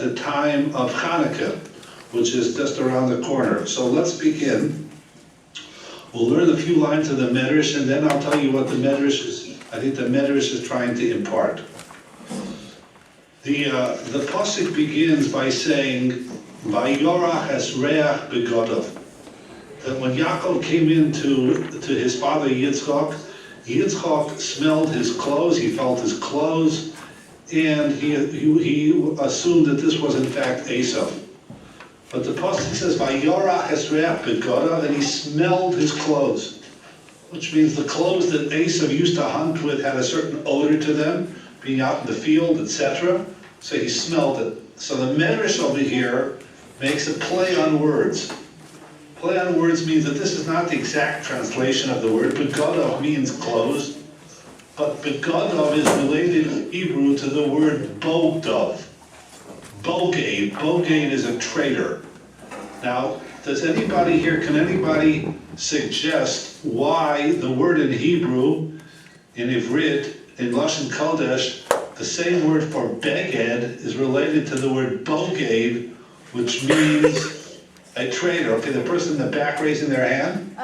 the time of Hanukkah, which is just around the corner. So let's begin. We'll learn a few lines of the Medrash, and then I'll tell you what the Medrash is. I think the Medrash is trying to impart. The pasuk begins by saying, "Vayorach es reach begodov." That when Yaakov came into his father Yitzchok, Yitzchok smelled his clothes. He felt his clothes, and he assumed that this was in fact Esau. But the pasuk says, "Vayorach es reach begodov," and he smelled his clothes, which means the clothes that Esau used to hunt with had a certain odor to them, being out in the field, etc. So he smelled it. So the Medrash over here makes a play on words. Play on words means that this is not the exact translation of the word. Begodov means clothes, but begodov is related in Hebrew to the word bogdov. Bogade. Bogade is a traitor. Now, can anybody suggest why the word in Hebrew, in Ivrit, in Lashon Kodesh, the same word for beged is related to the word bogade, which means a traitor? Okay, the person in the back raising their hand.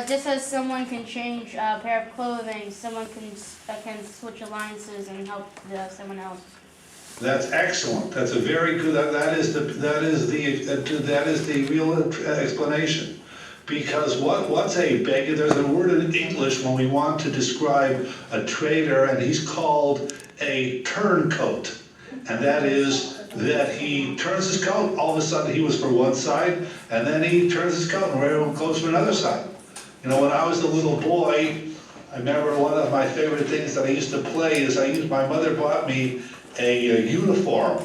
Just as someone can change a pair of clothing, someone can switch alliances and help someone else. That's excellent. That's a very good. That is the real explanation. Because what's a beggar? There's a word in English when we want to describe a traitor, and he's called a turncoat, and that is that he turns his coat. All of a sudden he was for one side, and then he turns his coat and goes for another side. You know, when I was a little boy, I remember one of my favorite things that I used to play is my mother bought me a uniform,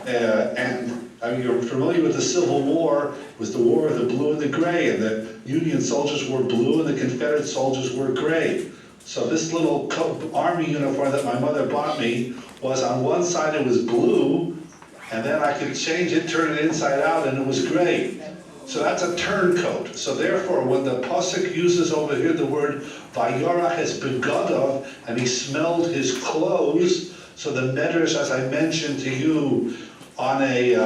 and I mean, you're familiar with the Civil War. It was the war of the blue and the gray, and the Union soldiers wore blue and the Confederate soldiers wore gray. So this little army uniform that my mother bought me was, on one side it was blue, and then I could change it, turn it inside out, and it was gray. So that's a turncoat. So therefore, when the pasuk uses over here the word "Vayorach es begodov," and he smelled his clothes, so the Medrash, as I mentioned to you, on a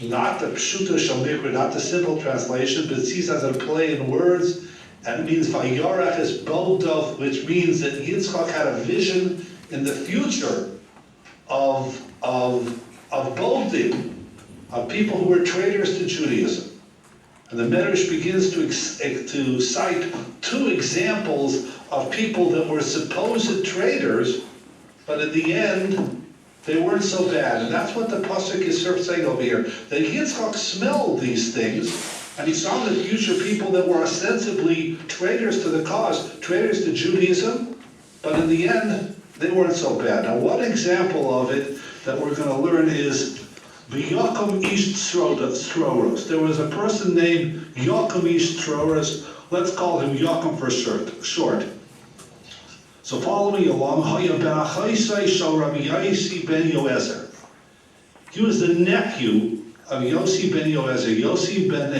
not the pshuta shalmikra, not the simple translation, but it sees as a play in words, and it means Vayorach es bodov, which means that Yitzchak had a vision in the future of Boldim, of people who were traitors to Judaism. And the Medrash begins to cite two examples of people that were supposed traitors, but in the end, they weren't so bad. And that's what the pasuk is saying over here. That Yitzchak smelled these things, and he saw in the future people that were ostensibly traitors to the cause, traitors to Judaism, but in the end, they weren't so bad. Now, one example of it that we're going to learn is V'Yakum ish Stroros. There was a person named Yakum ish Stroros. Let's call him Yakum for short. So follow me along. He was the nephew of Yossi ben Yoezer. Yossi ben